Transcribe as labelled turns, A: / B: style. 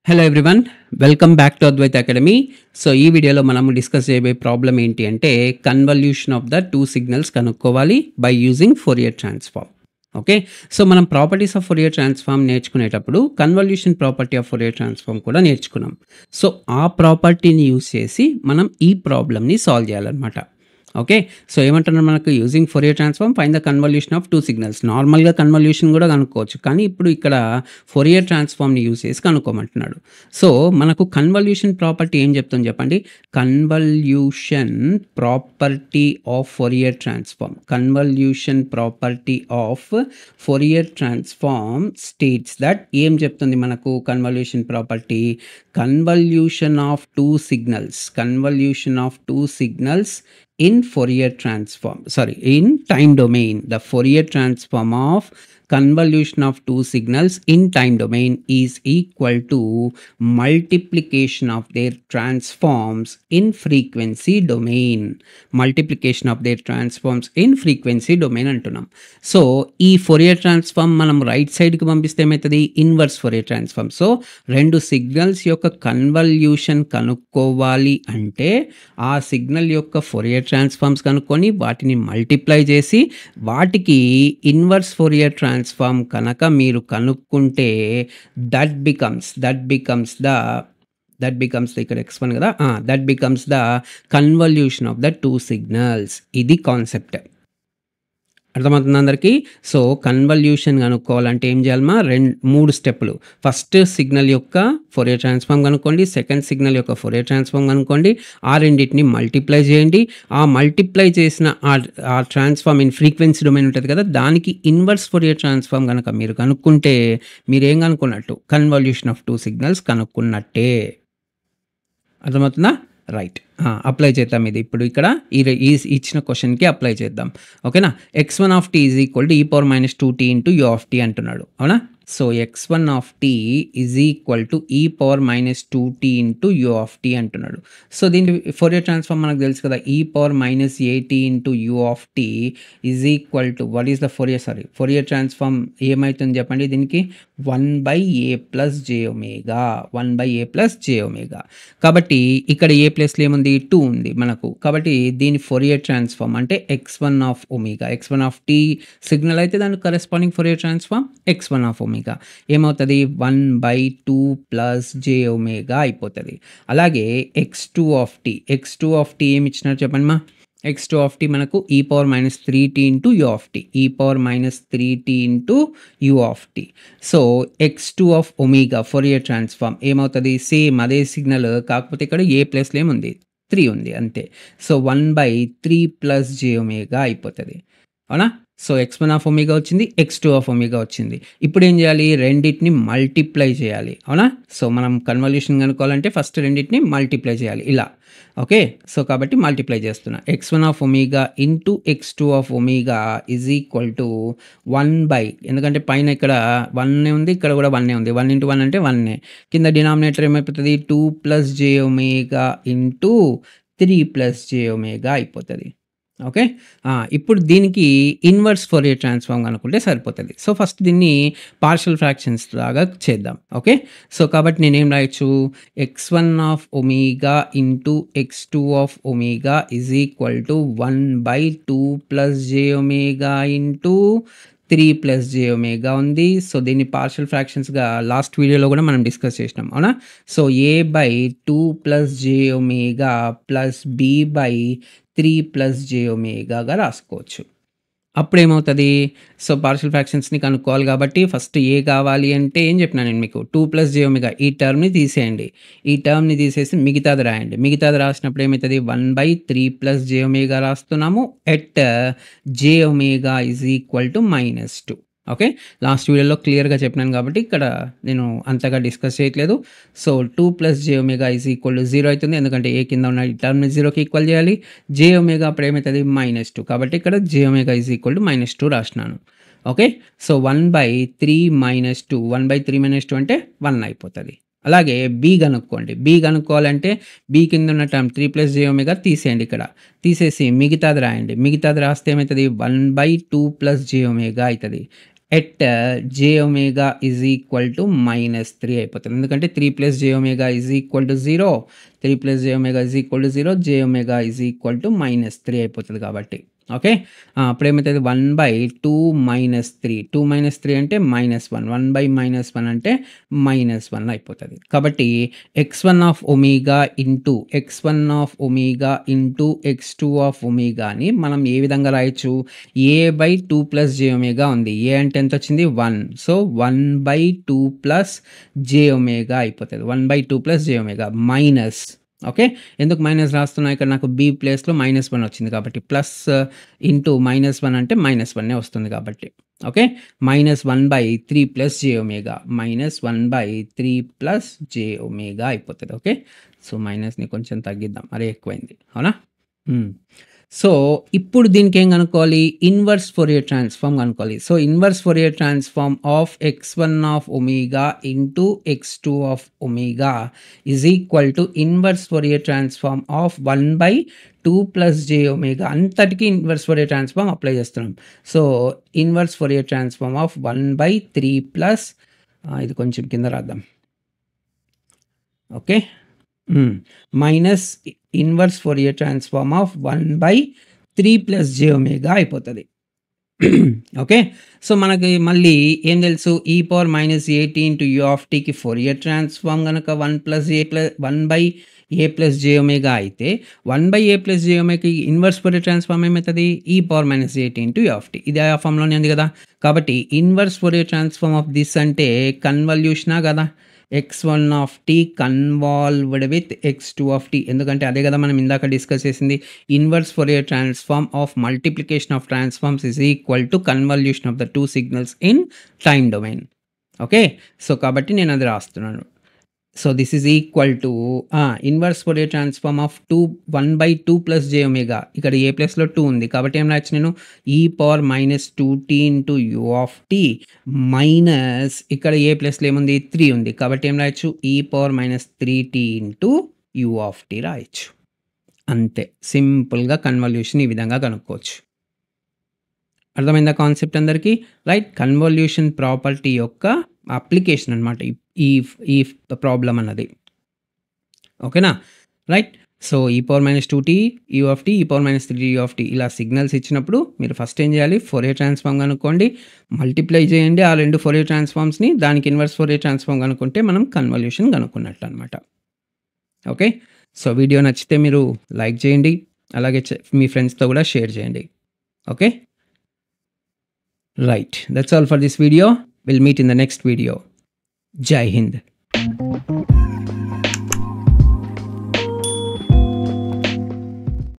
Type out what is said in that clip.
A: Hello everyone, welcome back to Advaita academy. So ఈ వీడియోలో మనము డిస్కస్ చేయబోయే ప్రాబ్లం ఏంటి అంటే convolution of the two signals కనుక్కోవాలి by using Fourier transform. Okay, so మనం ప్రాపర్టీస్ ఆఫ్ ఫోరియర్ ట్రాన్స్ఫార్మ్ నేర్చుకునేటప్పుడు convolution property of Fourier transform కూడా నేర్చుకున్నాం. సో ఆ ప్రాపర్టీని యూజ్ చేసి మనం ఈ ప్రాబ్లమ్ని సాల్వ్ చేయాలన్నమాట. ఓకే, సో ఏమంటున్నారు మనకు using Fourier transform find the convolution of two signals. నార్మల్గా కన్వల్యూషన్ కూడా కనుక్కోవచ్చు, కానీ ఇప్పుడు ఇక్కడ ఫోరియర్ ట్రాన్స్ఫార్మ్ని యూజ్ చేసి కనుక్కోమంటున్నాడు. సో మనకు కన్వల్యూషన్ ప్రాపర్టీ ఏం చెప్తుంది చెప్పండి. Convolution property of Fourier transform, convolution property of Fourier transform states that ఏం చెప్తుంది మనకు convolution property. Convolution of two signals, convolution of two signals in Fourier transform, in time domain, the Fourier transform of convolution of two signals in time domain is equal to multiplication of their transforms in frequency domain, multiplication of their transforms in frequency domain అంటున్నాం. So ఈ Fourier transform మనం right సైడ్కి పంపిస్తే ఏమవుతుంది, inverse Fourier transform. So రెండు signals యొక్క convolution కనుక్కోవాలి అంటే ఆ సిగ్నల్ యొక్క ఫోరియర్ ట్రాన్స్ఫార్మ్స్ కనుక్కొని వాటిని మల్టిప్లై చేసి వాటికి ఇన్వర్స్ ఫోరియర్ ట్రాన్స్ఫార్మ్ కనుక మీరు కనుక్కుంటే దట్ బికమ్స్ ఇక్కడ x1 కదా, that becomes the convolution of the two signals. ఇది కాన్సెప్ట్. అర్థమవుతుంది అందరికీ. సో కన్వల్యూషన్ కనుక్కోవాలంటే ఏం చేయాలమ్మా, మూడు స్టెప్పులు. ఫస్ట్ సిగ్నల్ యొక్క ఫోరియర్ ట్రాన్స్ఫార్మ్ కనుక్కోండి, సెకండ్ సిగ్నల్ యొక్క ఫోరియర్ ట్రాన్స్ఫార్మ్ కనుక్కోండి, ఆ రెండింటిని మల్టిప్లై చేయండి. ఆ మల్టిప్లై చేసిన ఆ ట్రాన్స్ఫార్మ్ ఇన్ ఫ్రీక్వెన్సీ డొమైన్ ఉంటుంది కదా, దానికి ఇన్వర్స్ ఫోరియర్ ట్రాన్స్ఫార్మ్ కనుక మీరు కనుక్కుంటే మీరేం కనుక్కున్నట్టు, కన్వల్యూషన్ ఆఫ్ టూ సిగ్నల్స్ కనుక్కున్నట్టే. అర్థమవుతుందా? రైట్, అప్లై చేద్దాం. ఇది ఇప్పుడు ఇక్కడ ఈ ఇచ్చిన క్వశ్చన్కి అప్లై చేద్దాం. ఓకేనా. x1 of t is equal to e power minus 2t into u of t అంటున్నాడు. అవునా. So x1 of t is equal to e power minus 2t into u of t అంటున్నాడు. సో దీని Fourier transform మనకు తెలుసు కదా, e power minus 8t into u of t is equal to what is the Fourier transform ఏమవుతుంది చెప్పండి. దీనికి 1/a plus j omega, 1/a plus j omega. కాబట్టి ఇక్కడ ఏ ప్లేస్లో ఏముంది, 2 ఉంది మనకు. కాబట్టి దీని ఫోరియర్ ట్రాన్స్ఫార్మ్ అంటే x1 of omega, x1 of t signal అయితే దానికి corresponding Fourier transform x1 of omega ఏమవుతుంది, 1/2 ప్లస్ j ఒమేగా అయిపోతుంది. అలాగే x2 ఆఫ్ టీ ఏమి ఇచ్చినారు చెప్పండి మా. x2 ఆఫ్ టీ మనకు e power minus 3t into u of t, e power minus 3t into u of t. So x2 of omega Fourier transform ఏమవుతుంది, same అదే signal, కాకపోతే ఇక్కడ ఏ ప్లేస్లో ఏముంది, 3 ఉంది అంతే. సో 1/3 ప్లస్ j ఒమేగా అయిపోతుంది. అవునా. సో x1 ఆఫ్ ఒమేగా వచ్చింది, x2 ఆఫ్ ఒమేగా వచ్చింది. ఇప్పుడు ఏం చేయాలి, రెండింటిని మల్టిప్లై చేయాలి. అవునా. సో మనం కన్వల్యూషన్ కనుక్కోవాలంటే ఫస్ట్ రెండింటిని మల్టిప్లై చేయాలి ఇలా. ఓకే, సో కాబట్టి మల్టిప్లై చేస్తున్నా. x1 of omega into x2 of omega is equal to 1/, ఎందుకంటే పైన ఇక్కడ 1 ఉంది, ఇక్కడ కూడా 1 ఉంది. 1 ఇంటూ 1 అంటే 1. కింద డినామినేటర్ ఏమైపోతుంది, 2 plus j omega into 3 plus j omega అయిపోతుంది. ఓకే, ఇప్పుడు దీనికి ఇన్వర్స్ ఫోరియర్ ట్రాన్స్ఫార్మ్ అనుకుంటే సరిపోతుంది. సో ఫస్ట్ దీన్ని పార్షియల్ ఫ్రాక్షన్స్ లాగా చేద్దాం. ఓకే, సో కాబట్టి నేనేం రాయొచ్చు, x1 of omega into x2 of omega is equal to 1/2 plus j omega into 3 plus j omega ఉంది. సో దీన్ని పార్షియల్ ఫ్రాక్షన్స్గా లాస్ట్ వీడియోలో కూడా మనం డిస్కస్ చేసినాం. అవునా. So a/2 plus j omega plus b/3 plus j ఒమేగాగా రాసుకోవచ్చు. అప్పుడు ఏమవుతుంది, సో పార్షియల్ ఫ్రాక్షన్స్ని కనుక్కోవాలి కాబట్టి ఫస్ట్ ఏ కావాలి అంటే ఏం చెప్పినా నేను మీకు, 2 ప్లస్ j ఒమేగా ఈ టర్మ్ని తీసేయండి, ఈ టర్మ్ని తీసేసి మిగతాది రాయండి. మిగతాది రాసినప్పుడు ఏమవుతుంది, 1/3 ప్లస్ j ఒమేగా రాస్తున్నాము at j omega is equal to -2. Okay, last వీడియోలో క్లియర్గా చెప్పినాను కాబట్టి ఇక్కడ నేను అంతగా డిస్కస్ చేయట్లేదు. So 2 plus j omega is equal to 0 అవుతుంది, ఎందుకంటే ఏ కింద ఉన్న ఈ టర్మ్ని 0కి ఈక్వల్ చేయాలి. j ఒమేగా అప్పుడు ఏమవుతుంది, -2. కాబట్టి ఇక్కడ j omega is equal to -2 రాసినాను. ఓకే, సో 1/3 -2, 1/3 -2 అంటే 1 అయిపోతుంది. అలాగే బి కనుక్కోండి. బి కనుక్కోవాలంటే బి కింద ఉన్న టర్మ్ 3 ప్లస్ j ఒమేగా తీసేయండి, ఇక్కడ తీసేసి మిగతాది రాయండి. మిగతాది రాస్తే ఏమవుతుంది, 1/2 ప్లస్ j ఒమేగా అవుతుంది. At J omega is equal to -3 అయిపోతుంది. ఎందుకంటే 3 plus j omega is equal to 0, 3 plus j omega is equal to 0, J omega is equal to -3 అయిపోతుంది కాబట్టి. ఓకే. అప్పుడేమైతుంది 1/2 -3, 2 -3 అంటే -1, 1/-1 అంటే -1 అయిపోతుంది. కాబట్టి x1 of omega into x1 of omega into x2 of ఒమేగాని మనం ఏ విధంగా రాయొచ్చు? a/2 ప్లస్ జే ఒమేగా ఉంది. ఏ అంటే ఎంత వచ్చింది? 1. సో 1/2 ప్లస్ జే ఒమేగా అయిపోతుంది. 1/2 plus j omega minus. Okay. ఎందుకు మైనస్ రాస్తున్నా? ఇక్కడ నాకు బి ప్లేస్లో -1 వచ్చింది కాబట్టి ప్లస్ ఇంటూ -1 అంటే -1 వస్తుంది కాబట్టి. Okay. -1/3 plus j omega, -1/3 plus j omega అయిపోతుంది. ఓకే. సో మైనస్ని కొంచెం తగ్గిద్దాం, అరే ఎక్కువైంది అవునా. సో ఇప్పుడు దీనికి ఏం కనుక్కోవాలి? ఇన్వర్స్ ఫోరియర్ ట్రాన్స్ఫార్మ్ కనుక్కోవాలి. So inverse Fourier transform of x1 of omega into x2 of omega is equal to inverse Fourier transform of 1/2 plus j omega. అంతటికి ఇన్వర్స్ ఫోరియర్ ట్రాన్స్ఫార్మ్ అప్లై చేస్తున్నాం. So inverse Fourier transform of 1/3 plus ఇది కొంచెం కింద రాద్దాం. Okay. Minus inverse Fourier transform of 1/3 plus j omega అయిపోతుంది. Okay. So మనకి మళ్ళీ ఏం తెలుసు? e⁻at ఇంటూ u ఆఫ్ టీకి ఫోరియర్ ట్రాన్స్ఫార్మ్ కనుక 1/a ప్లస్ జే ఒమేగా అయితే 1/a plus j omega inverse Fourier transform ఏమవుతుంది? e⁻at into u of tea. ఇది ఆ ఫామ్లోనే ఉంది కదా. కాబట్టి inverse Fourier transform of this అంటే కన్వల్యూషనా కదా. x1 of t convolved with x2 of t. ఎందుకంటే అదే కదా మనం ఇందాక డిస్కస్ చేసింది. Inverse Fourier transform of multiplication of transforms is equal to convolution of the 2 signals in time domain. Okay. So కాబట్టి నేను అది రాస్తున్నాను. So this is equal to inverse Fourier transform of 1/2 plus j omega. ఇక్కడ a ప్లస్లో 2 ఉంది కాబట్టి ఏం రాయొచ్చు నేను? e⁻2t into u of t minus ఇక్కడ ఏ ప్లస్లో ఏముంది? 3 ఉంది కాబట్టి ఏం రాయొచ్చు? e⁻3t into u of tea రాయొచ్చు. అంతే. సింపుల్గా కన్వల్యూషన్ ఈ విధంగా కనుక్కోవచ్చు. అర్థమైందా కాన్సెప్ట్ అందరికీ? రైట్. కన్వల్యూషన్ ప్రాపర్టీ యొక్క అప్లికేషన్ అనమాట ఈ ప్రాబ్లం అన్నది. ఓకేనా. Right. So e⁻2t u of t, e⁻3t u of t ఇలా సిగ్నల్స్ ఇచ్చినప్పుడు మీరు ఫస్ట్ ఏం చేయాలి? ఫోరియర్ ట్రాన్స్ఫార్మ్ కనుక్కోండి, మల్టిప్లై చేయండి ఆ 2 ఫోరియర్ ట్రాన్స్ఫార్మ్స్ని. దానికి ఇన్వర్స్ ఫోరియర్ ట్రాన్స్ఫార్మ్ కనుక్కుంటే మనం కన్వల్యూషన్ కనుక్కున్నట్లు అనమాట. ఓకే. సో వీడియో నచ్చితే మీరు లైక్ చేయండి, అలాగే మీ ఫ్రెండ్స్తో కూడా షేర్ చేయండి. Okay. Right. That's all for this video. We'll meet in the next video. Jai Hind.